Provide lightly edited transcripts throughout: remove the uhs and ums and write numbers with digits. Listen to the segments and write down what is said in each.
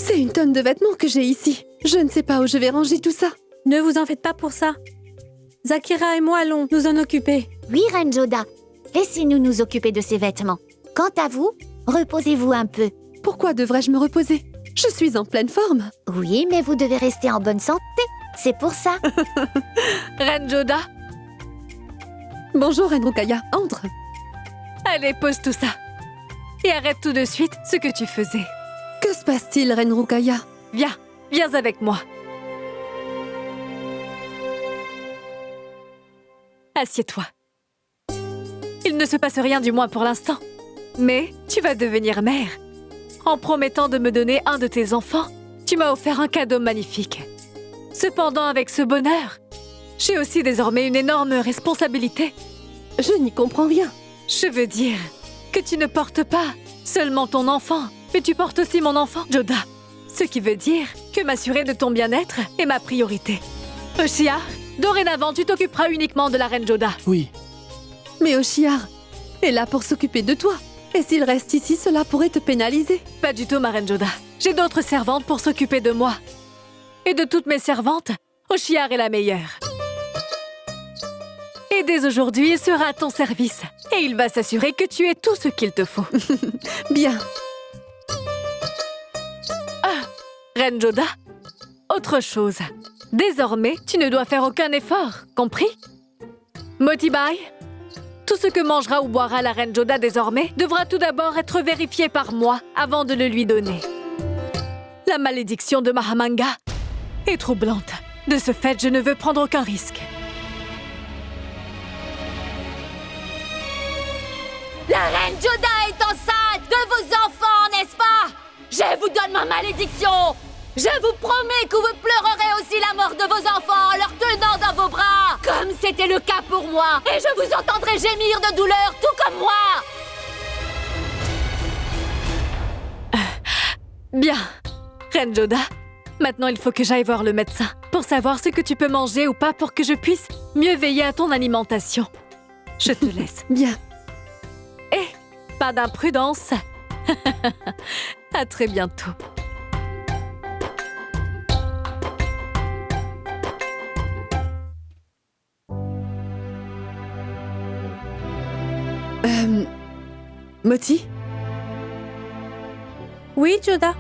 C'est une tonne de vêtements que j'ai ici. Je ne sais pas où je vais ranger tout ça. Ne vous en faites pas pour ça. Zakira et moi allons nous en occuper. Oui, Reine Joda. Laissez-nous nous occuper de ces vêtements. Quant à vous, reposez-vous un peu. Pourquoi devrais-je me reposer? Je suis en pleine forme. Oui, mais vous devez rester en bonne santé. C'est pour ça. Reine Joda, Bonjour, Reine Rukaya. Entre. allez, pose tout ça. Et arrête tout de suite ce que tu faisais. Que se passe-t-il, Reine Rukaya? Viens avec moi. Assieds-toi. Il ne se passe rien, du moins pour l'instant. Mais tu vas devenir mère. En promettant de me donner un de tes enfants, tu m'as offert un cadeau magnifique. Cependant, avec ce bonheur, j'ai aussi désormais une énorme responsabilité. Je n'y comprends rien. Je veux dire que tu ne portes pas seulement ton enfant, mais tu portes aussi mon enfant, Joda. Ce qui veut dire que m'assurer de ton bien-être est ma priorité. Oshia, dorénavant, tu t'occuperas uniquement de la reine Joda. Oui. Mais Oshiar est là pour s'occuper de toi. Et s'il reste ici, cela pourrait te pénaliser. Pas du tout, ma reine Joda. J'ai d'autres servantes pour s'occuper de moi. Et de toutes mes servantes, Oshiar est la meilleure. Et dès aujourd'hui, il sera à ton service. Et il va s'assurer que tu aies tout ce qu'il te faut. Bien. Reine Joda, autre chose. Désormais, tu ne dois faire aucun effort, compris? Motibai, tout ce que mangera ou boira la reine Joda désormais devra tout d'abord être vérifié par moi avant de le lui donner. La malédiction de Mahamanga est troublante. De ce fait, je ne veux prendre aucun risque. La reine Joda est enceinte de vos enfants, n'est-ce pas? Je vous donne ma malédiction. Je vous promets que vous pleurerez aussi la mort de vos enfants en leur tenant dans vos bras, comme c'était le cas pour moi. Et je vous entendrai gémir de douleur, tout comme moi. Bien. Reine Joda, maintenant il faut que j'aille voir le médecin pour savoir ce que tu peux manger ou pas pour que je puisse mieux veiller à ton alimentation. Je te laisse. Bien. Et pas d'imprudence. À très bientôt. Moti? Oui, Joda.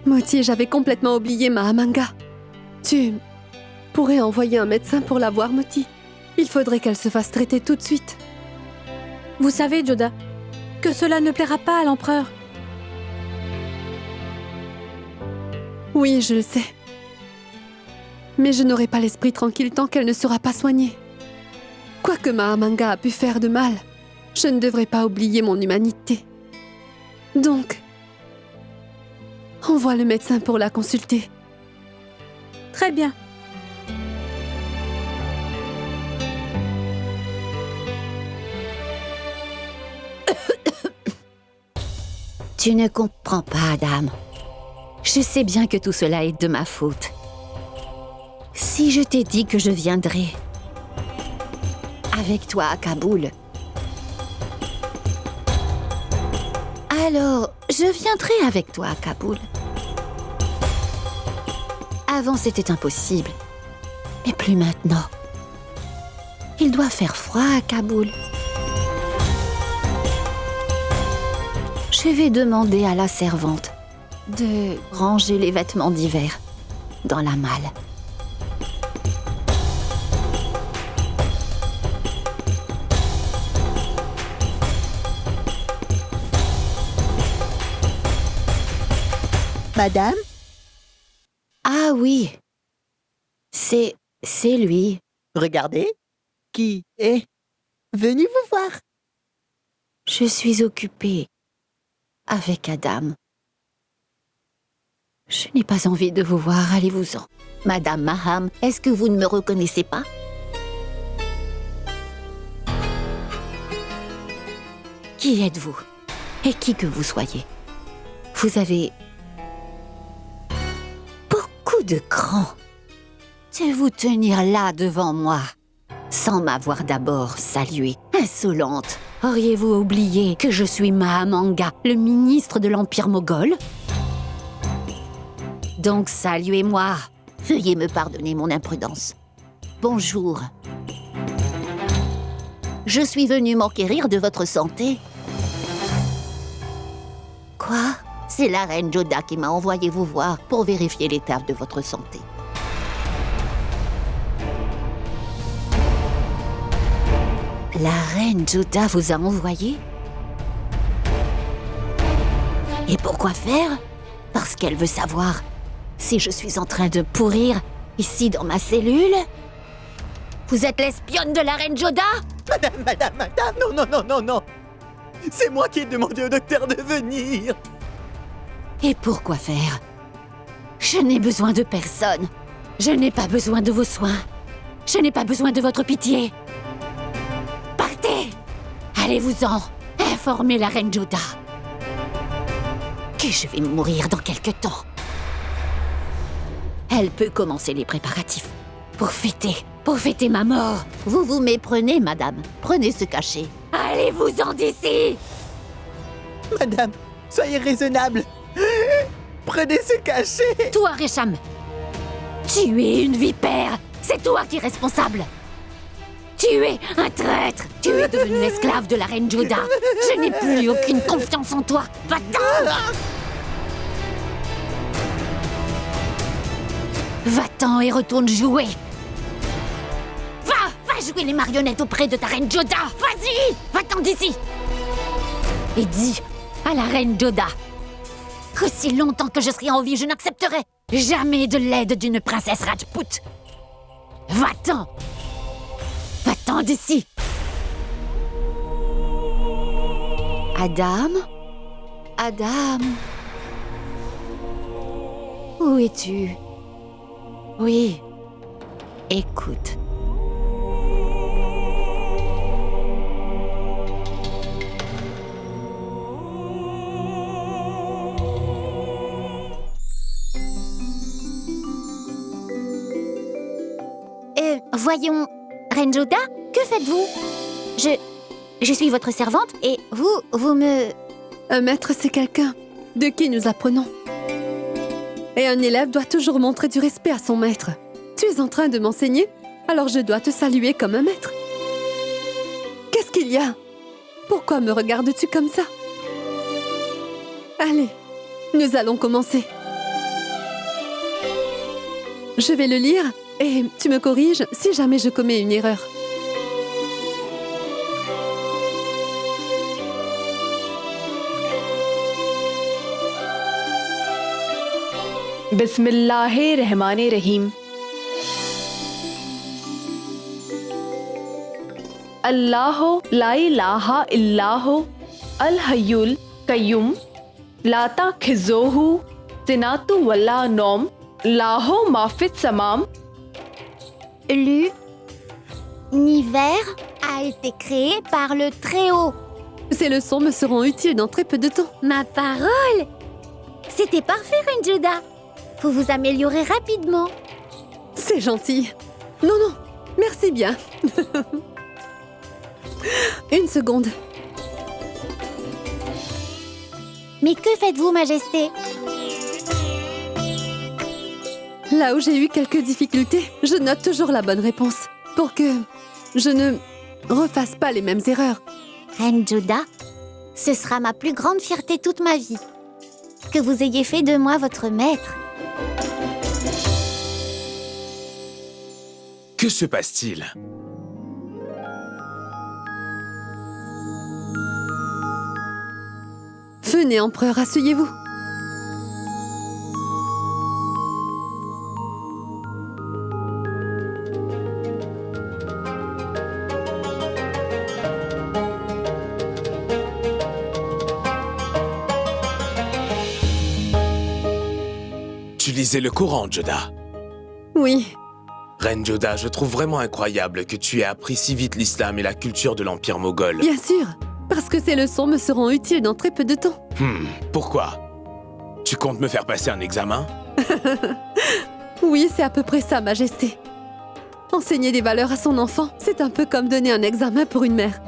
Moti, j'avais complètement oublié Mahamanga. Tu pourrais envoyer un médecin pour la voir, Moti. Il faudrait qu'elle se fasse traiter tout de suite. Vous savez, Joda, que cela ne plaira pas à l'empereur. Oui, je le sais. Mais je n'aurai pas l'esprit tranquille tant qu'elle ne sera pas soignée. Quoi que Mahamanga a pu faire de mal, je ne devrais pas oublier mon humanité. Donc, envoie le médecin pour la consulter. Très bien. Tu ne comprends pas, Adam. Je sais bien que tout cela est de ma faute. Si je t'ai dit que je viendrais avec toi à Kaboul, alors je viendrai avec toi à Kaboul. Avant, c'était impossible, mais plus maintenant. Il doit faire froid à Kaboul. Je vais demander à la servante de ranger les vêtements d'hiver dans la malle. Madame? Ah oui, c'est lui. Regardez, qui est venu vous voir. Je suis occupée avec Adam. Je n'ai pas envie de vous voir, allez-vous-en. Madame Maham, est-ce que vous ne me reconnaissez pas? Qui êtes-vous? Et qui que vous soyez? Vous avez beaucoup de cran de vous tenir là devant moi, sans m'avoir d'abord saluée. Insolente! Auriez-vous oublié que je suis Mahamanga, le ministre de l'Empire moghol? Donc saluez-moi. Veuillez me pardonner mon imprudence. Bonjour. Je suis venue m'enquérir de votre santé. Quoi? C'est la reine Joda qui m'a envoyé vous voir pour vérifier l'état de votre santé. La reine Joda vous a envoyé? Et pourquoi faire? Parce qu'elle veut savoir si je suis en train de pourrir ici dans ma cellule? Vous êtes l'espionne de la reine Joda? Madame, non. C'est moi qui ai demandé au docteur de venir. Et pourquoi faire? Je n'ai besoin de personne. Je n'ai pas besoin de vos soins. Je n'ai pas besoin de votre pitié. Partez! Allez-vous-en. Informez la reine Joda que je vais mourir dans quelque temps. Elle peut commencer les préparatifs pour fêter ma mort. Vous vous méprenez, madame. Prenez ce cachet. Allez-vous-en d'ici! Madame, soyez raisonnable. Prenez ce cachet. Toi, Récham, tu es une vipère. C'est toi qui es responsable. Tu es un traître. Tu es devenu l'esclave de la reine Joda. Je n'ai plus aucune confiance en toi. Va-t'en! Va-t'en et retourne jouer. Va jouer les marionnettes auprès de ta reine Joda. Vas-y, va-t'en d'ici. Et dis à la reine Joda qu'aussi longtemps que je serai en vie, je n'accepterai jamais de l'aide d'une princesse Rajput. Va-t'en. Va-t'en d'ici. Adam? Adam? Où es-tu? Oui. Écoute. Voyons, reine Joda, que faites-vous? Je suis votre servante et vous me... Un maître, c'est quelqu'un de qui nous apprenons. Et un élève doit toujours montrer du respect à son maître. Tu es en train de m'enseigner, alors je dois te saluer comme un maître. Qu'est-ce qu'il y a? Pourquoi me regardes-tu comme ça? Allez, nous allons commencer. Je vais le lire et tu me corriges si jamais je commets une erreur. बिस्मिल्लाहिर्रहमानिर्रहीम अल्लाह ला इलाहा इल्लाहु अल हय्युल कय्यूम ला ताखिज़ुहु सिनातु वला नौम लाहु माफिस समाम. L'univers a été créé par le Très-Haut. Ces leçons me seront utiles dans très peu de temps. Ma parole! C'était parfait, reine Joda. Vous vous améliorez rapidement. C'est gentil. Non, merci bien. Une seconde. Mais que faites-vous, Majesté? Là où j'ai eu quelques difficultés, je note toujours la bonne réponse pour que je ne refasse pas les mêmes erreurs. Reine Joda, ce sera ma plus grande fierté toute ma vie. Que vous ayez fait de moi votre maître. Que se passe-t-il? Venez, empereur, asseyez-vous. Tu lisais le Coran, Joda? Oui, Reine Joda, je trouve vraiment incroyable que tu aies appris si vite l'islam et la culture de l'Empire moghol. bien sûr, parce que ces leçons me seront utiles dans très peu de temps. Pourquoi? Tu comptes me faire passer un examen? Oui, c'est à peu près ça, Majesté. Enseigner des valeurs à son enfant, c'est un peu comme donner un examen pour une mère.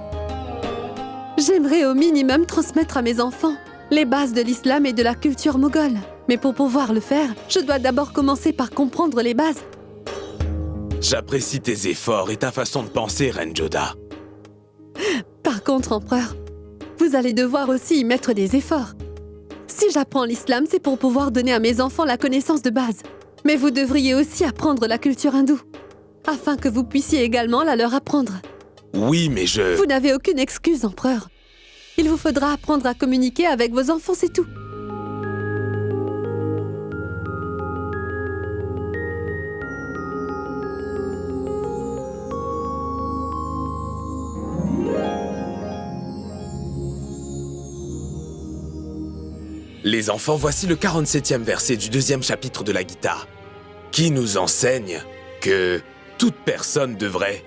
J'aimerais au minimum transmettre à mes enfants les bases de l'islam et de la culture moghole. Mais pour pouvoir le faire, je dois d'abord commencer par comprendre les bases. J'apprécie tes efforts et ta façon de penser, Reine Joda. Par contre, empereur, vous allez devoir aussi y mettre des efforts. Si j'apprends l'islam, c'est pour pouvoir donner à mes enfants la connaissance de base. Mais vous devriez aussi apprendre la culture hindoue, afin que vous puissiez également la leur apprendre. Oui, mais Vous n'avez aucune excuse, empereur. Il vous faudra apprendre à communiquer avec vos enfants, c'est tout. Les enfants, voici le 47e verset du 2e chapitre de la Gita, qui nous enseigne que toute personne devrait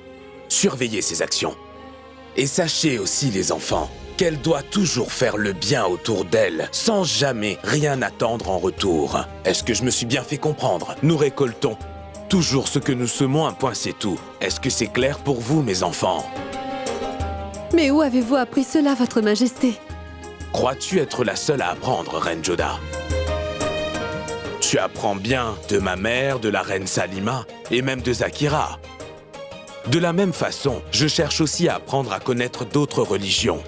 surveiller ses actions. Et sachez aussi, les enfants, qu'elle doit toujours faire le bien autour d'elle, sans jamais rien attendre en retour. Est-ce que je me suis bien fait comprendre? Nous récoltons toujours ce que nous semons, un point c'est tout. Est-ce que c'est clair pour vous, mes enfants? Mais où avez-vous appris cela, votre majesté? Crois-tu être la seule à apprendre, Reine Joda? Tu apprends bien de ma mère, de la reine Salima et même de Zakira. De la même façon, je cherche aussi à apprendre à connaître d'autres religions.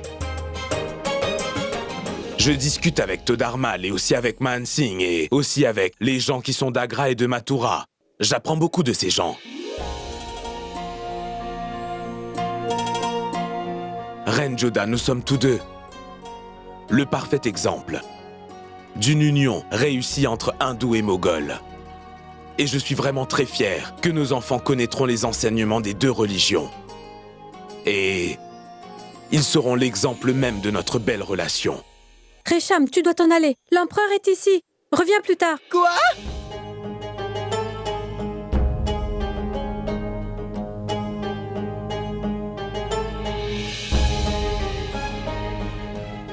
Je discute avec Todarmal et aussi avec Mahan Singh et aussi avec les gens qui sont d'Agra et de Mathura. J'apprends beaucoup de ces gens. Reine Joda, nous sommes tous deux le parfait exemple d'une union réussie entre hindous et moghols. Et je suis vraiment très fier que nos enfants connaîtront les enseignements des deux religions. Et ils seront l'exemple même de notre belle relation. Resham, tu dois t'en aller. L'empereur est ici. Reviens plus tard. Quoi?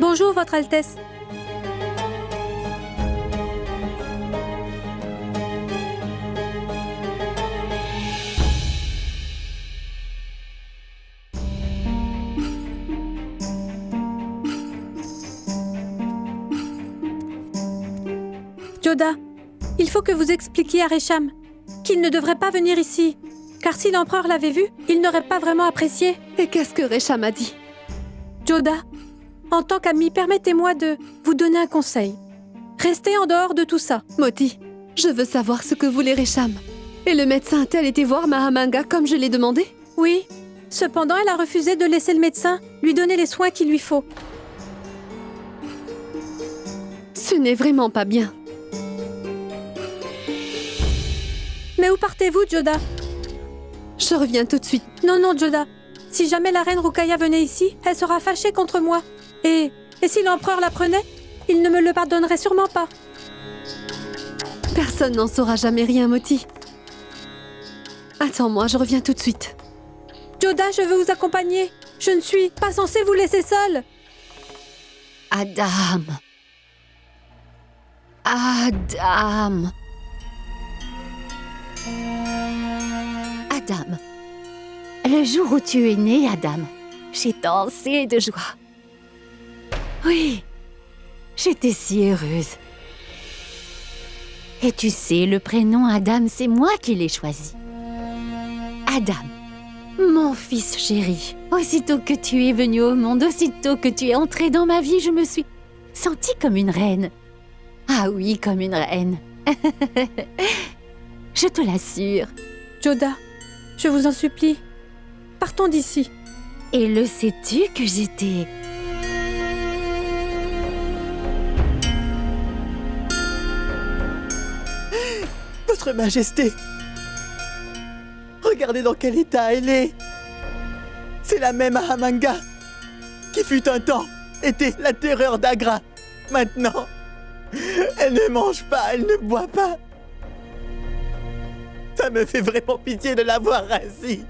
Bonjour, Votre Altesse. Joda, il faut que vous expliquiez à Resham qu'il ne devrait pas venir ici, car si l'empereur l'avait vu, il n'aurait pas vraiment apprécié. Et qu'est-ce que Resham a dit? Joda, en tant qu'ami, permettez-moi de vous donner un conseil. Restez en dehors de tout ça. Moti, je veux savoir ce que voulait Resham. Et le médecin a-t-elle été voir Mahamanga comme je l'ai demandé? Oui, cependant, elle a refusé de laisser le médecin lui donner les soins qu'il lui faut. Ce n'est vraiment pas bien. Mais où partez-vous, Joda? Je reviens tout de suite. Non, non, Joda. Si jamais la reine Rukaya venait ici, elle sera fâchée contre moi. Et si l'empereur l'apprenait, il ne me le pardonnerait sûrement pas. Personne n'en saura jamais rien, Moti. Attends-moi, je reviens tout de suite. Joda, je veux vous accompagner. Je ne suis pas censée vous laisser seule. Adam. Adam. Adam. Le jour où tu es né, Adam, j'ai dansé de joie. Oui, j'étais si heureuse. Et tu sais, le prénom Adam, c'est moi qui l'ai choisi. Adam, mon fils chéri. Aussitôt que tu es venu au monde, aussitôt que tu es entré dans ma vie, je me suis sentie comme une reine. Ah oui, comme une reine. Je te l'assure. Joda, je vous en supplie, partons d'ici. Et le sais-tu que j'étais... Votre Majesté! Regardez dans quel état elle est! C'est la même Mahamanga qui fut un temps était la terreur d'Agra. Maintenant, elle ne mange pas, elle ne boit pas. Ça me fait vraiment pitié de la voir ainsi.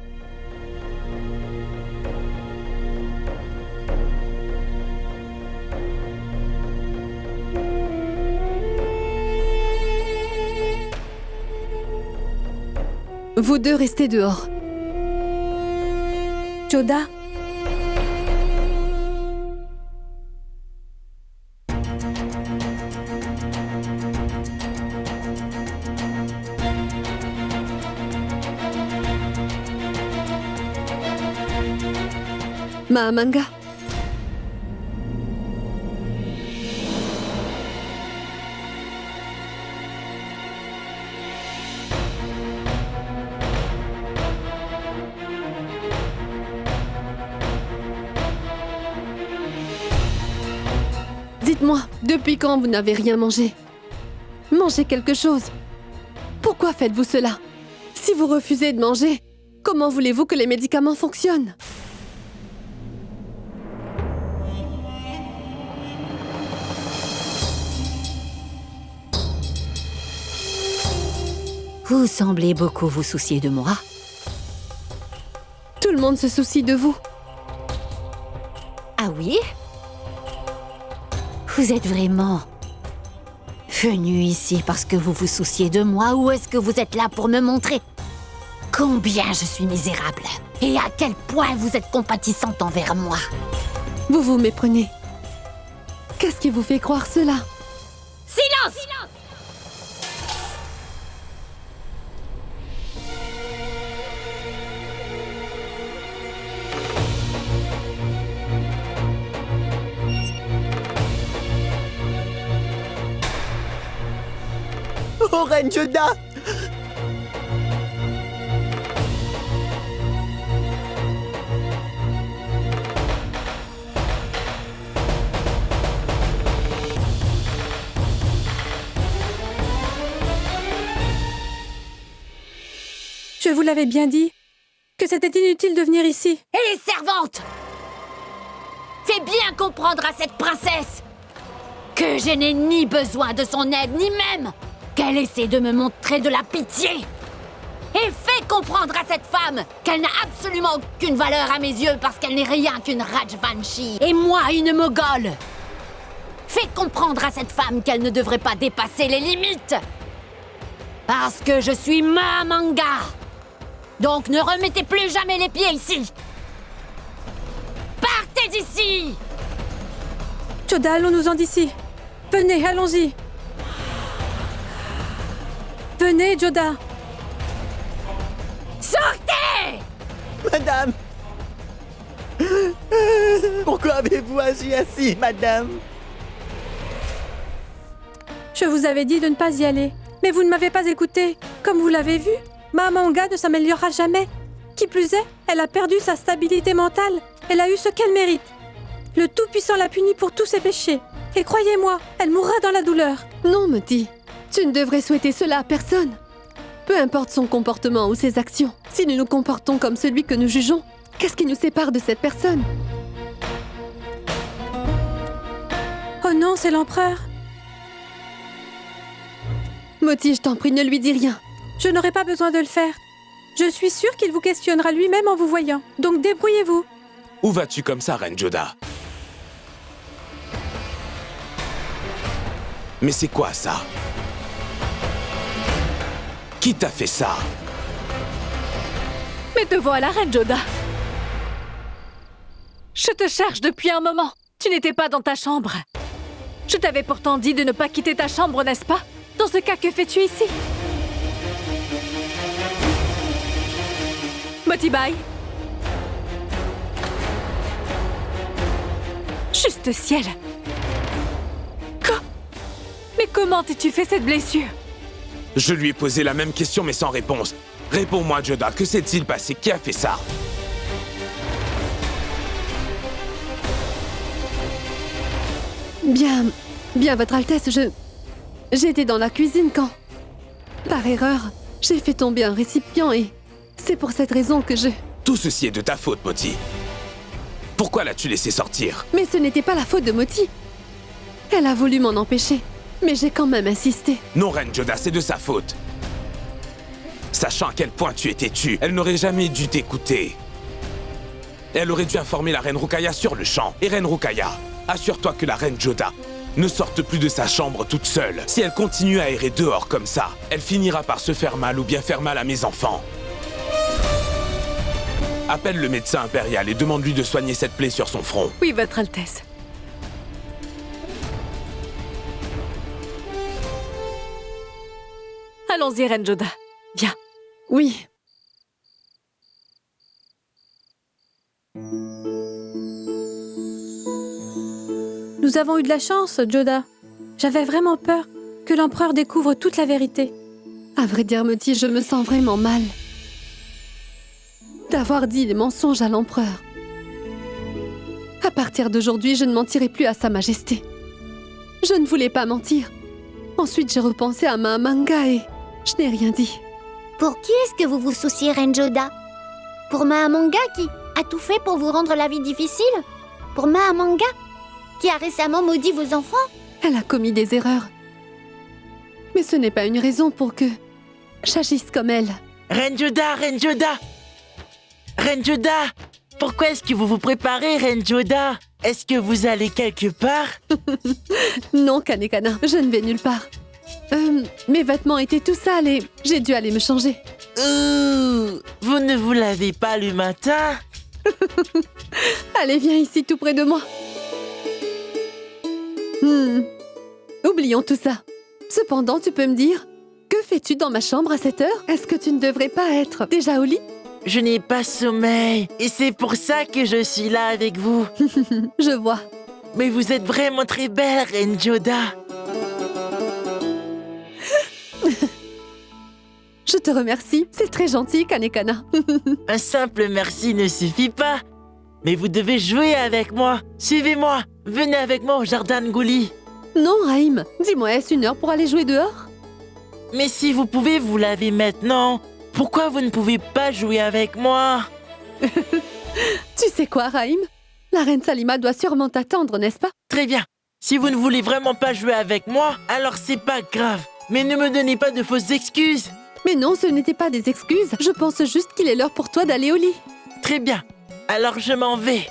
Vous deux restez dehors. Joda, Mahamanga. Dites-moi, depuis quand vous n'avez rien mangé? Mangez quelque chose. Pourquoi faites-vous cela? Si vous refusez de manger, comment voulez-vous que les médicaments fonctionnent? Vous semblez beaucoup vous soucier de moi. Tout le monde se soucie de vous. Ah oui? Vous êtes vraiment venu ici parce que vous vous souciez de moi ou est-ce que vous êtes là pour me montrer combien je suis misérable et à quel point vous êtes compatissante envers moi? Vous vous méprenez. Qu'est-ce qui vous fait croire cela? Silence! Oh, Reine Joda! Je vous l'avais bien dit, que c'était inutile de venir ici. Et les servantes! Fais bien comprendre à cette princesse que je n'ai ni besoin de son aide, ni même qu'elle essaie de me montrer de la pitié. Et fais comprendre à cette femme qu'elle n'a absolument aucune valeur à mes yeux parce qu'elle n'est rien qu'une Rajvanshi et moi une Moghole. Fais comprendre à cette femme qu'elle ne devrait pas dépasser les limites. Parce que je suis Mahamanga. Donc ne remettez plus jamais les pieds ici. Partez d'ici! Joda, allons-nous-en d'ici. Venez, allons-y. Venez, Joda. Sortez! Madame! Pourquoi avez-vous agi ainsi, madame? Je vous avais dit de ne pas y aller, mais vous ne m'avez pas écouté. Comme vous l'avez vu, Mahamanga ne s'améliorera jamais. Qui plus est, elle a perdu sa stabilité mentale. Elle a eu ce qu'elle mérite. Le Tout-Puissant l'a punie pour tous ses péchés. Et croyez-moi, elle mourra dans la douleur. Non, Moti. Tu ne devrais souhaiter cela à personne. Peu importe son comportement ou ses actions, si nous nous comportons comme celui que nous jugeons, qu'est-ce qui nous sépare de cette personne? Oh non, c'est l'empereur. Moti, je t'en prie, ne lui dis rien. Je n'aurai pas besoin de le faire. Je suis sûre qu'il vous questionnera lui-même en vous voyant. Donc débrouillez-vous. Où vas-tu comme ça, Reine Joda? Mais c'est quoi ça? Qui t'a fait ça? Mais te voilà, Reine Joda. Je te cherche depuis un moment. Tu n'étais pas dans ta chambre. Je t'avais pourtant dit de ne pas quitter ta chambre, n'est-ce pas? Dans ce cas, que fais-tu ici? Motibai. Juste ciel. Mais comment t'es-tu fait cette blessure? Je lui ai posé la même question mais sans réponse. Réponds-moi, Joda, que s'est-il passé? Qui a fait ça? Bien, Votre Altesse, j'étais dans la cuisine quand, par erreur, j'ai fait tomber un récipient et c'est pour cette raison que je... Tout ceci est de ta faute, Moti. Pourquoi l'as-tu laissé sortir? Mais ce n'était pas la faute de Moti. Elle a voulu m'en empêcher, mais j'ai quand même insisté. Non, Reine Joda, c'est de sa faute. Sachant à quel point tu es têtue, elle n'aurait jamais dû t'écouter. Elle aurait dû informer la Reine Rukaya sur le champ. Et Reine Rukaya, assure-toi que la Reine Joda ne sorte plus de sa chambre toute seule. Si elle continue à errer dehors comme ça, elle finira par se faire mal ou bien faire mal à mes enfants. Appelle le médecin impérial et demande-lui de soigner cette plaie sur son front. Oui, Votre Altesse. Allons-y, Reine Joda. Viens. Oui. Nous avons eu de la chance, Joda. J'avais vraiment peur que l'empereur découvre toute la vérité. À vrai dire, Moti, je me sens vraiment mal d'avoir dit des mensonges à l'empereur. À partir d'aujourd'hui, je ne mentirai plus à Sa Majesté. Je ne voulais pas mentir. Ensuite, j'ai repensé à Mahamanga et je n'ai rien dit. Pour qui est-ce que vous vous souciez, Reine Joda? Pour Mahamanga qui a tout fait pour vous rendre la vie difficile? Pour Mahamanga qui a récemment maudit vos enfants? Elle a commis des erreurs. Mais ce n'est pas une raison pour que j'agisse comme elle. Reine Joda, Reine Joda! Reine Joda! Pourquoi est-ce que vous vous préparez, Reine Joda? Est-ce que vous allez quelque part? Non, Kanekana, je ne vais nulle part. Mes vêtements étaient tout sales et j'ai dû aller me changer. Vous ne vous lavez pas le matin? Allez, viens ici, tout près de moi. Oublions tout ça. Cependant, tu peux me dire, que fais-tu dans ma chambre à cette heure? Est-ce que tu ne devrais pas être déjà au lit? Je n'ai pas sommeil et c'est pour ça que je suis là avec vous. Je vois. Mais vous êtes vraiment très belle, Reine Joda. Je te remercie. C'est très gentil, Kanekana. Un simple merci ne suffit pas. Mais vous devez jouer avec moi. Suivez-moi. Venez avec moi au jardin de Gouli. Non, Raïm. Dis-moi, est-ce une heure pour aller jouer dehors? Mais si vous pouvez vous laver maintenant, pourquoi vous ne pouvez pas jouer avec moi? Tu sais quoi, Raïm? La reine Salima doit sûrement t'attendre, n'est-ce pas? Très bien. Si vous ne voulez vraiment pas jouer avec moi, alors c'est pas grave. Mais ne me donnez pas de fausses excuses. Mais non, ce n'était pas des excuses. Je pense juste qu'il est l'heure pour toi d'aller au lit. Très bien. Alors je m'en vais.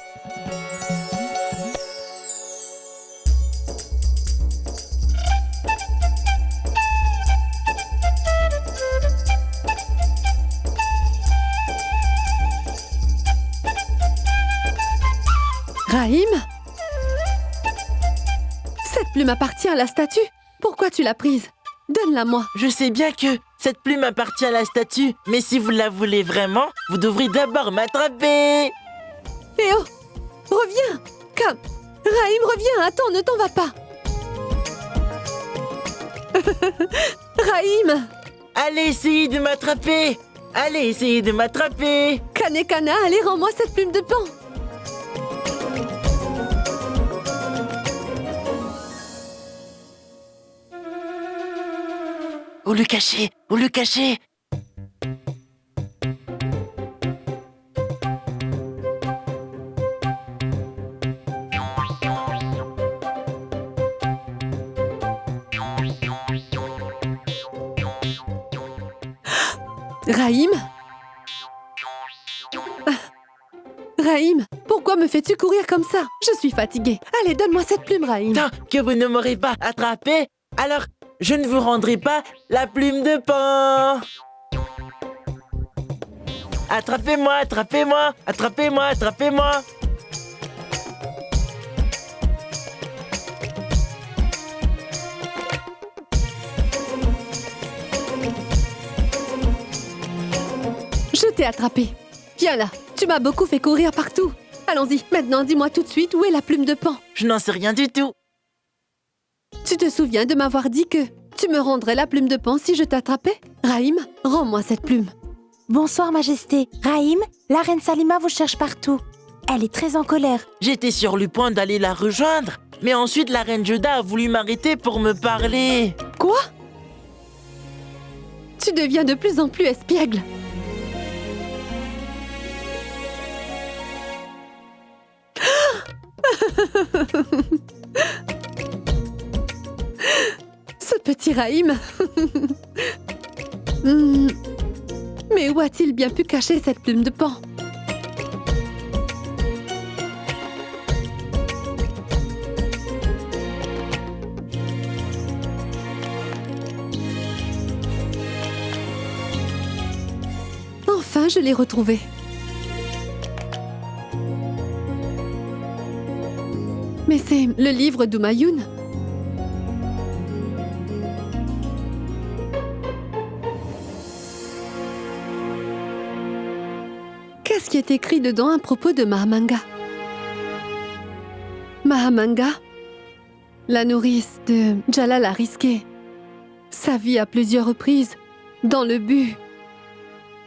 Raïm? Cette plume appartient à la statue. Pourquoi tu l'as prise? Donne-la-moi. Je sais bien que cette plume appartient à la statue, mais si vous la voulez vraiment, vous devrez d'abord m'attraper. Eh oh! Reviens! Raïm, reviens! Attends, ne t'en vas pas! Raïm! Allez, essayez de m'attraper! Allez, essayez de m'attraper! Kanekana, allez, rends-moi cette plume de pan! Où le cacher? Où le cacher? Raïm? Raïm, pourquoi me fais-tu courir comme ça? Je suis fatiguée. Allez, donne-moi cette plume, Raïm. Tant que vous ne m'aurez pas attrapé, alors je ne vous rendrai pas la plume de pan. Attrapez-moi, attrapez-moi, attrapez-moi, attrapez-moi. Je t'ai attrapé. Viens là, tu m'as beaucoup fait courir partout. Allons-y, maintenant dis-moi tout de suite où est la plume de pan. Je n'en sais rien du tout. Tu te souviens de m'avoir dit que tu me rendrais la plume de pan si je t'attrapais? Raïm, rends-moi cette plume. Bonsoir, Majesté. Raïm, la reine Salima vous cherche partout. Elle est très en colère. J'étais sur le point d'aller la rejoindre, mais ensuite la reine Joda a voulu m'arrêter pour me parler. Quoi? Tu deviens de plus en plus espiègle. Ce petit Raïm. Mais où a-t-il bien pu cacher cette plume de pan? Enfin, je l'ai retrouvée. Mais c'est le livre d'Humayun. Qu'est-ce qui est écrit dedans à propos de Mahamanga? Mahamanga La nourrice de Jalal a risqué sa vie à plusieurs reprises dans le but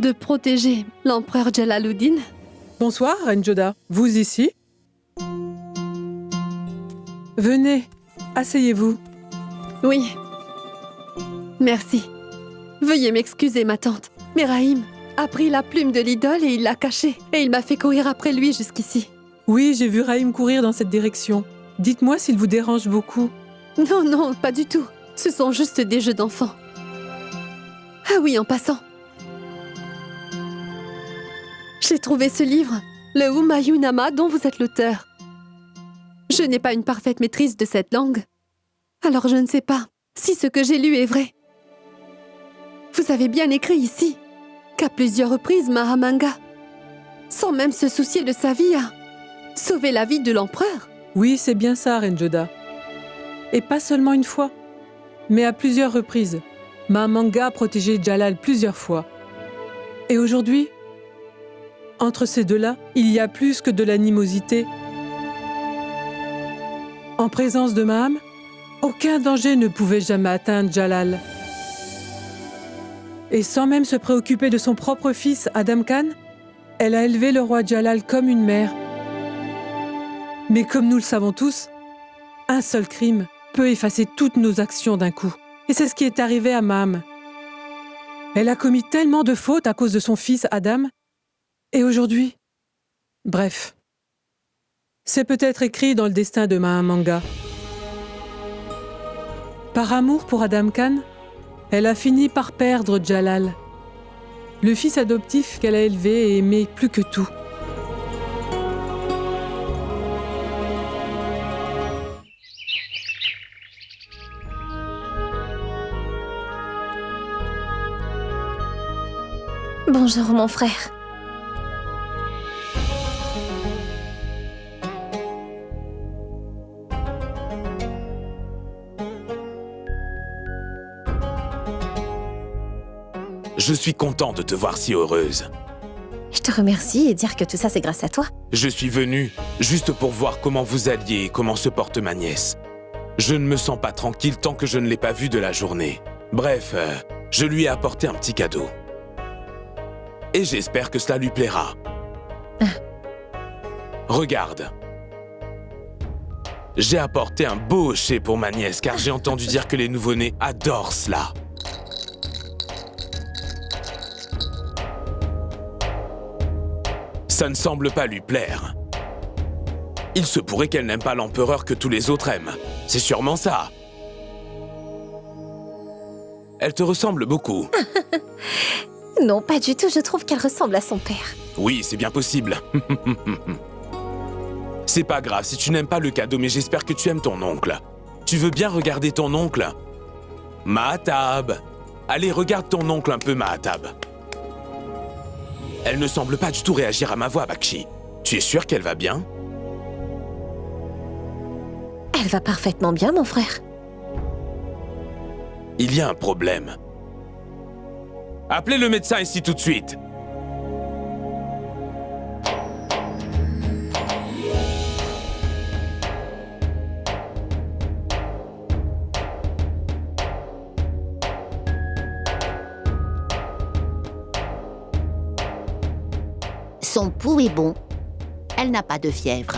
de protéger l'empereur Jalaluddin. Bonsoir, Reine Joda. Vous ici? Venez, asseyez-vous. Oui. Merci. Veuillez m'excuser, ma tante. Mais Rahim a pris la plume de l'idole et il l'a cachée. Et il m'a fait courir après lui jusqu'ici. Oui, j'ai vu Rahim courir dans cette direction. Dites-moi s'il vous dérange beaucoup. Non, non, pas du tout. Ce sont juste des jeux d'enfants. Ah oui, en passant. J'ai trouvé ce livre, le Humayun-Nama dont vous êtes l'auteur. Je n'ai pas une parfaite maîtrise de cette langue. Alors je ne sais pas si ce que j'ai lu est vrai. Vous avez bien écrit ici qu'à plusieurs reprises Mahamanga, sans même se soucier de sa vie, a sauvé la vie de l'empereur. Oui, c'est bien ça, Reine Joda. Et pas seulement une fois, mais à plusieurs reprises. Mahamanga a protégé Jalal plusieurs fois. Et aujourd'hui, entre ces deux-là, il y a plus que de l'animosité. En présence de Maham, aucun danger ne pouvait jamais atteindre Jalal. Et sans même se préoccuper de son propre fils, Adam Khan, elle a élevé le roi Jalal comme une mère. Mais comme nous le savons tous, un seul crime peut effacer toutes nos actions d'un coup. Et c'est ce qui est arrivé à Maham. Elle a commis tellement de fautes à cause de son fils Adam. Et aujourd'hui, bref, c'est peut-être écrit dans le destin de Mahamanga. Par amour pour Adam Khan, elle a fini par perdre Jalal, le fils adoptif qu'elle a élevé et aimé plus que tout. Bonjour, mon frère. Je suis content de te voir si heureuse. Je te remercie et dire que tout ça, c'est grâce à toi. Je suis venu juste pour voir comment vous alliez et comment se porte ma nièce. Je ne me sens pas tranquille tant que je ne l'ai pas vue de la journée. Bref, je lui ai apporté un petit cadeau. Et j'espère que cela lui plaira. Regarde. J'ai apporté un beau hochet pour ma nièce car j'ai entendu dire que les nouveau-nés adorent cela. Ça ne semble pas lui plaire. Il se pourrait qu'elle n'aime pas l'empereur que tous les autres aiment. C'est sûrement ça. Elle te ressemble beaucoup. Non, pas du tout. Je trouve qu'elle ressemble à son père. Oui, c'est bien possible. C'est pas grave si tu n'aimes pas le cadeau, mais j'espère que tu aimes ton oncle. Tu veux bien regarder ton oncle? Mahatab. Allez, regarde ton oncle un peu, Mahatab. Elle ne semble pas du tout réagir à ma voix, Bakshi. Tu es sûr qu'elle va bien? Elle va parfaitement bien, mon frère. Il y a un problème. Appelez le médecin ici tout de suite. Son pouls est bon. Elle n'a pas de fièvre.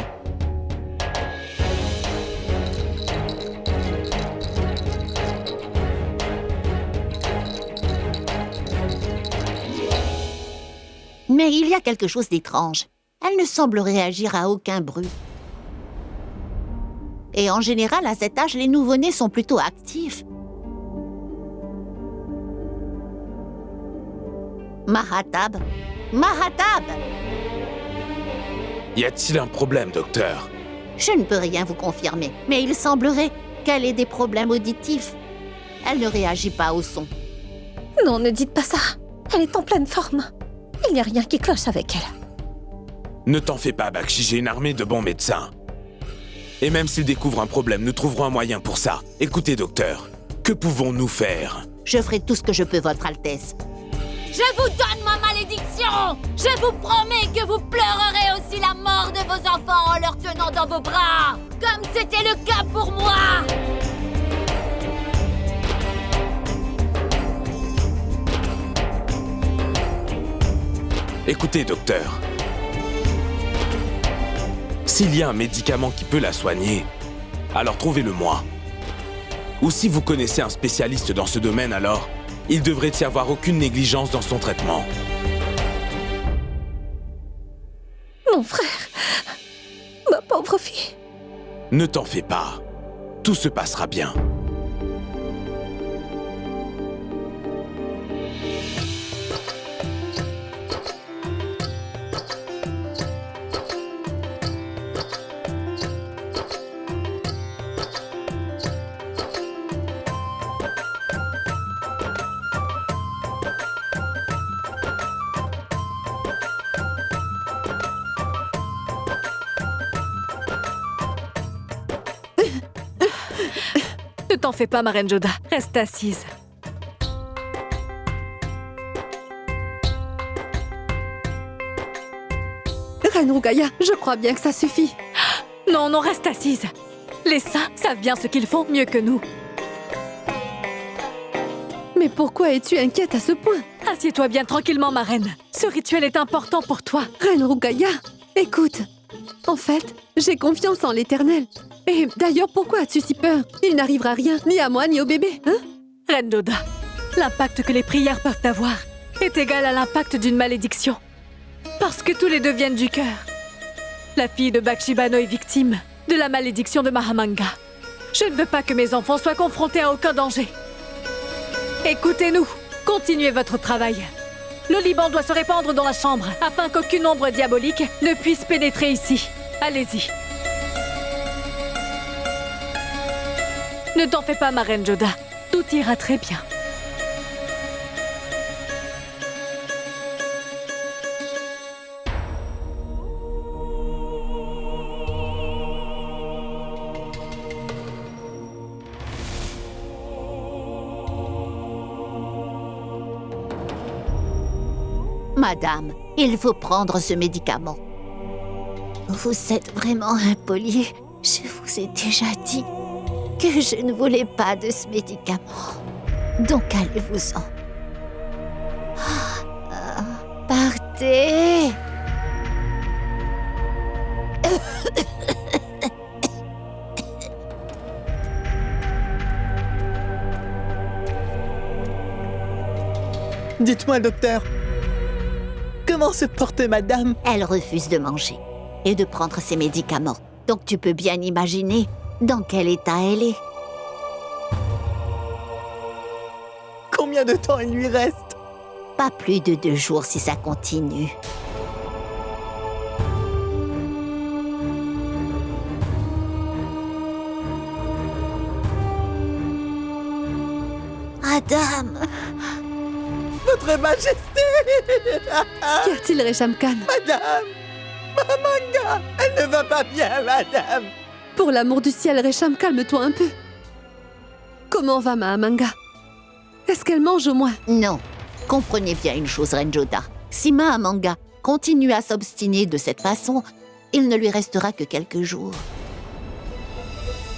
Mais il y a quelque chose d'étrange. Elle ne semble réagir à aucun bruit. Et en général, à cet âge, les nouveau-nés sont plutôt actifs. Mahatab! Mahatab! Y a-t-il un problème, docteur? Je ne peux rien vous confirmer, mais il semblerait qu'elle ait des problèmes auditifs. Elle ne réagit pas au son. Non, ne dites pas ça. Elle est en pleine forme. Il n'y a rien qui cloche avec elle. Ne t'en fais pas, Bakshi, j'ai une armée de bons médecins. Et même s'ils découvrent un problème, nous trouverons un moyen pour ça. Écoutez, docteur, que pouvons-nous faire? Je ferai tout ce que je peux, Votre Altesse. Je vous donne ma malédiction! Je vous promets que vous pleurerez aussi! aussi la mort de vos enfants en leur tenant dans vos bras, comme c'était le cas pour moi. Écoutez, docteur. S'il y a un médicament qui peut la soigner, alors trouvez-le-moi. Ou si vous connaissez un spécialiste dans ce domaine, alors il devrait y avoir aucune négligence dans son traitement. Mon frère, ma pauvre fille. Ne t'en fais pas. Tout se passera bien. Ne t'en fais pas, ma reine Joda. Reste assise. Reine Rugaya, je crois bien que ça suffit. Non, non, reste assise. Les saints savent bien ce qu'ils font mieux que nous. Mais pourquoi es-tu inquiète à ce point? Assieds-toi bien tranquillement, ma reine. Ce rituel est important pour toi. Reine Rugaya, écoute. En fait, j'ai confiance en l'Éternel. Et d'ailleurs, pourquoi as-tu si peur? Il n'arrivera rien, ni à moi, ni au bébé, hein? Reine Joda, l'impact que les prières peuvent avoir est égal à l'impact d'une malédiction. Parce que tous les deux viennent du cœur. La fille de Bakshibano est victime de la malédiction de Mahamanga. Je ne veux pas que mes enfants soient confrontés à aucun danger. Écoutez-nous, continuez votre travail. Le Liban doit se répandre dans la chambre afin qu'aucune ombre diabolique ne puisse pénétrer ici. Allez-y. Ne t'en fais pas, ma reine Joda. Tout ira très bien. Madame, il faut prendre ce médicament. Vous êtes vraiment impolie. Je vous ai déjà dit que je ne voulais pas de ce médicament. Donc allez-vous-en. Partez! Dites-moi, docteur, comment se porte madame? Elle refuse de manger et de prendre ses médicaments. Donc tu peux bien imaginer dans quel état elle est. Combien de temps il lui reste? Pas plus de 2 jours si ça continue. Madame! Votre Majesté! Qu'y a-t-il, Resham Khan? Madame! Mahamanga! Elle ne va pas bien, madame! Pour l'amour du ciel, Resham, calme-toi un peu. Comment va Mahamanga? Est-ce qu'elle mange au moins? Non. Comprenez bien une chose, Reine Joda. Si Mahamanga continue à s'obstiner de cette façon, il ne lui restera que quelques jours.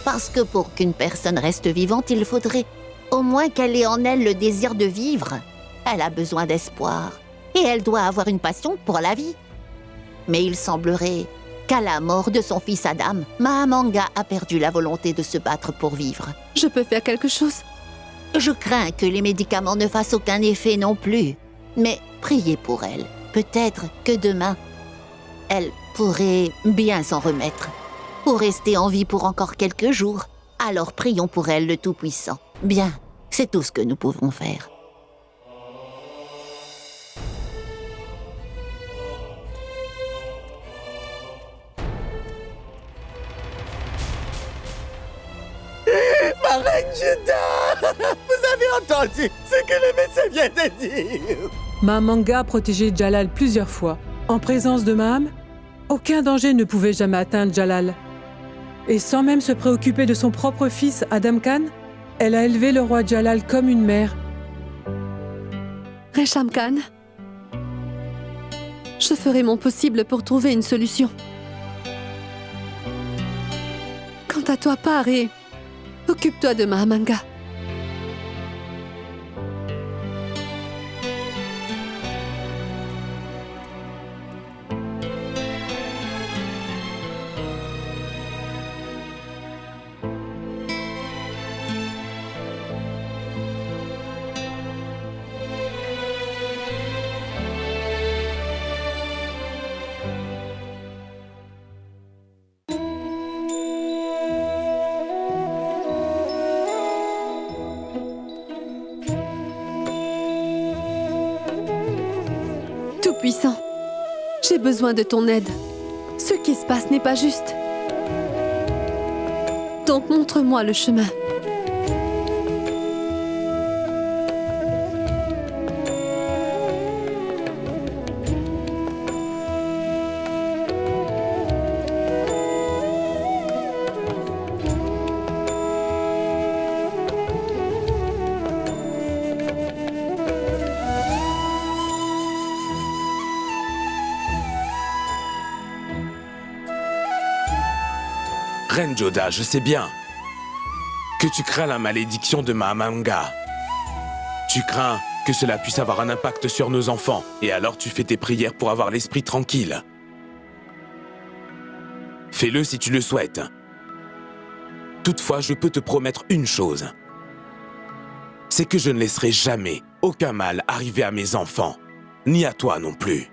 Parce que pour qu'une personne reste vivante, il faudrait au moins qu'elle ait en elle le désir de vivre. Elle a besoin d'espoir. Et elle doit avoir une passion pour la vie. Mais il semblerait qu'à la mort de son fils Adam, Mahamanga a perdu la volonté de se battre pour vivre. Je peux faire quelque chose? Je crains que les médicaments ne fassent aucun effet non plus. Mais priez pour elle. Peut-être que demain, elle pourrait bien s'en remettre. Ou rester en vie pour encore quelques jours. Alors prions pour elle, le Tout-Puissant. Bien, c'est tout ce que nous pouvons faire. Ma reine Juda! Vous avez entendu ce que le médecin vient de dire? Mahamanga a protégé Jalal plusieurs fois. En présence de Maham, aucun danger ne pouvait jamais atteindre Jalal. Et sans même se préoccuper de son propre fils, Adam Khan, elle a élevé le roi Jalal comme une mère. Resham Khan, Je ferai mon possible pour trouver une solution. Quant à toi, pars et occupe-toi de Mahamanga. Tout-Puissant, j'ai besoin de ton aide. Ce qui se passe n'est pas juste. Donc montre-moi le chemin. Reine Joda, je sais bien que tu crains la malédiction de Mahamanga. Tu crains que cela puisse avoir un impact sur nos enfants, et alors tu fais tes prières pour avoir l'esprit tranquille. Fais-le si tu le souhaites. Toutefois, je peux te promettre une chose. C'est que je ne laisserai jamais aucun mal arriver à mes enfants, ni à toi non plus.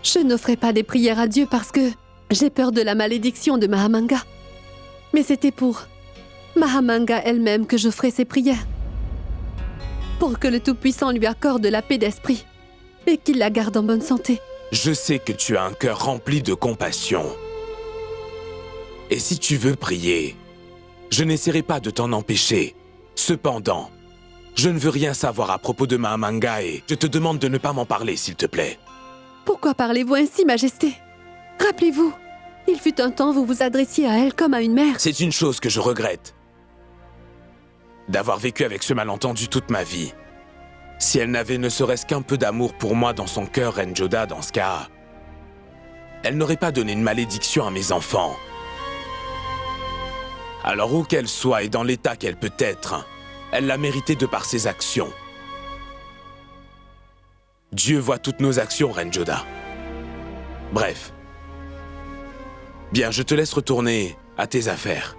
Je n'offrais pas des prières à Dieu parce que j'ai peur de la malédiction de Mahamanga. Mais c'était pour Mahamanga elle-même que j'offrais ces prières. Pour que le Tout-Puissant lui accorde la paix d'esprit et qu'il la garde en bonne santé. Je sais que tu as un cœur rempli de compassion. Et si tu veux prier, je n'essaierai pas de t'en empêcher. Cependant, je ne veux rien savoir à propos de Mahamanga et je te demande de ne pas m'en parler, s'il te plaît. Pourquoi parlez-vous ainsi, Majesté? Rappelez-vous, il fut un temps où vous vous adressiez à elle comme à une mère. C'est une chose que je regrette. D'avoir vécu avec ce malentendu toute ma vie. Si elle n'avait ne serait-ce qu'un peu d'amour pour moi dans son cœur, Reine Joda, dans ce cas, elle n'aurait pas donné une malédiction à mes enfants. Alors où qu'elle soit et dans l'état qu'elle peut être, elle l'a mérité de par ses actions. Dieu voit toutes nos actions, Reine Joda. Bref. Bien, je te laisse retourner à tes affaires.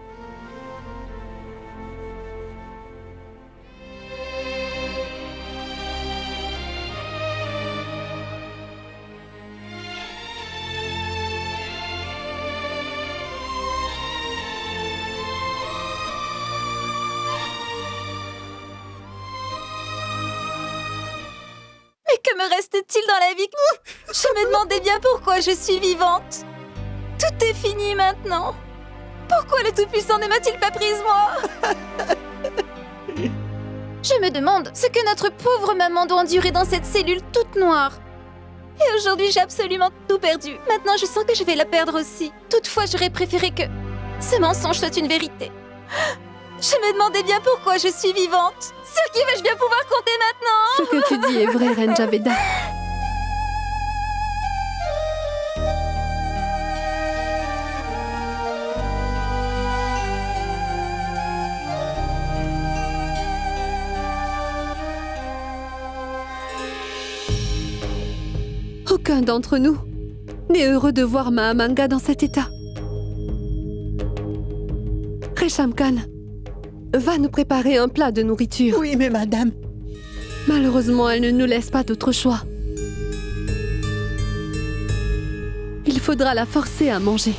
Que me reste-t-il dans la vie? Je me demandais bien pourquoi je suis vivante. Tout est fini maintenant. Pourquoi le Tout-Puissant ne m'a-t-il pas prise, moi? Je me demande ce que notre pauvre maman doit endurer dans cette cellule toute noire. Et aujourd'hui, j'ai absolument tout perdu. Maintenant, je sens que je vais la perdre aussi. Toutefois, j'aurais préféré que ce mensonge soit une vérité. Je me demandais bien pourquoi je suis vivante. Sur qui vais-je bien pouvoir compter maintenant? Ce que tu dis est vrai, Reine Javeda. Aucun d'entre nous n'est heureux de voir Mahamanga dans cet état. Resham Khan va nous préparer un plat de nourriture. Oui, mais madame... Malheureusement, elle ne nous laisse pas d'autre choix. Il faudra la forcer à manger.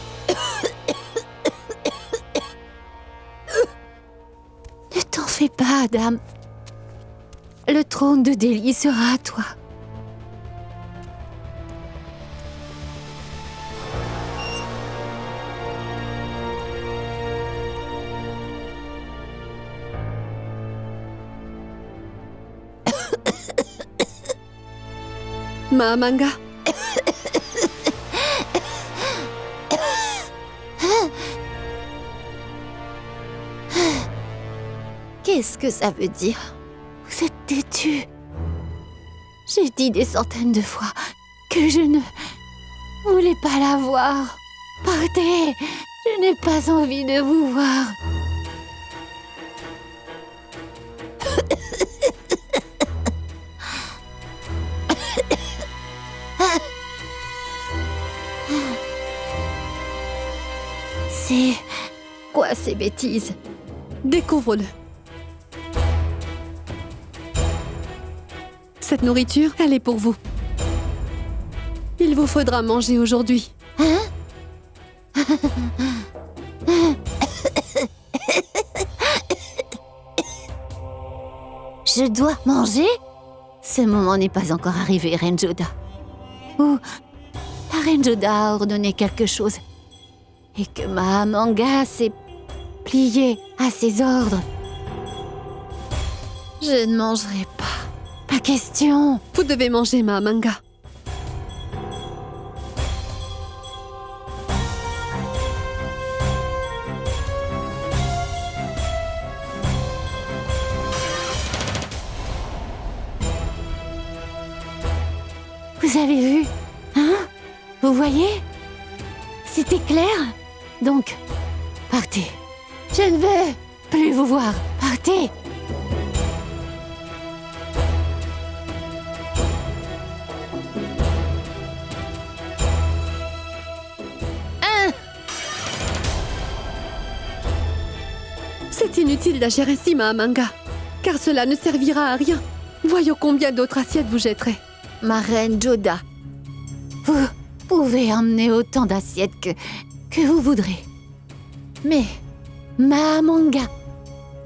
Ne t'en fais pas, Adam. Le trône de Delhi sera à toi. Mahamanga, Qu'est-ce que ça veut dire? Vous êtes têtu. J'ai dit des centaines de fois que je ne voulais pas la voir. Partez, je n'ai pas envie de vous voir. C'est quoi ces bêtises? découvre-le. Cette nourriture, elle est pour vous. Il vous faudra manger aujourd'hui. Je dois manger? Ce moment n'est pas encore arrivé, Reine Joda. Ou la Reine Joda a ordonné quelque chose et que Mahamanga s'est plié à ses ordres. Je ne mangerai pas. Pas question. Vous devez manger, Mahamanga. Vous avez vu? Hein? Vous voyez? C'était clair? Donc, partez. Je ne veux plus vous voir. Partez. C'est inutile d'agir ainsi, Mahamanga, car cela ne servira à rien. Voyons combien d'autres assiettes vous jetterez. Ma reine Joda, vous pouvez emmener autant d'assiettes que vous voudrez. Mais Mahamanga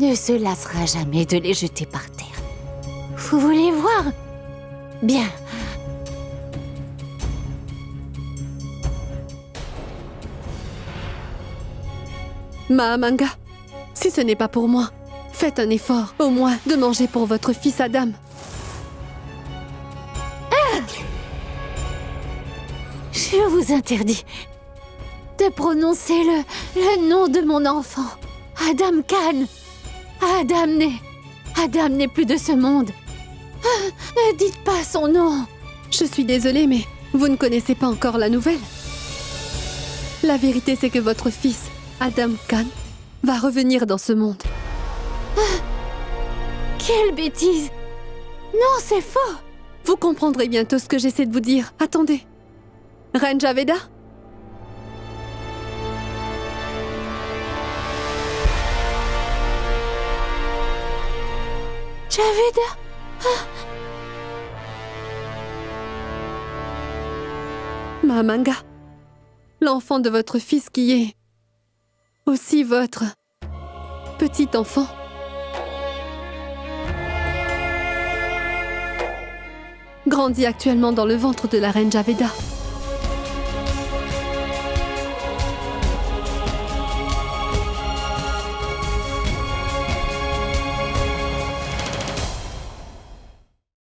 ne se lassera jamais de les jeter par terre. Vous voulez voir? Bien. Mahamanga, si ce n'est pas pour moi, faites un effort, au moins, de manger pour votre fils Adam. Je vous interdis de prononcer le nom de mon enfant. Adam Khan. Adam n'est plus de ce monde. Ne dites pas son nom. Je suis désolée, mais vous ne connaissez pas encore la nouvelle. La vérité, c'est que votre fils, Adam Khan, va revenir dans ce monde. Quelle bêtise! Non, c'est faux! Vous comprendrez bientôt ce que j'essaie de vous dire. Attendez. Reine Javeda? Javeda? Mahamanga, l'enfant de votre fils qui est aussi votre petit enfant. Grandit actuellement dans le ventre de la reine Javeda.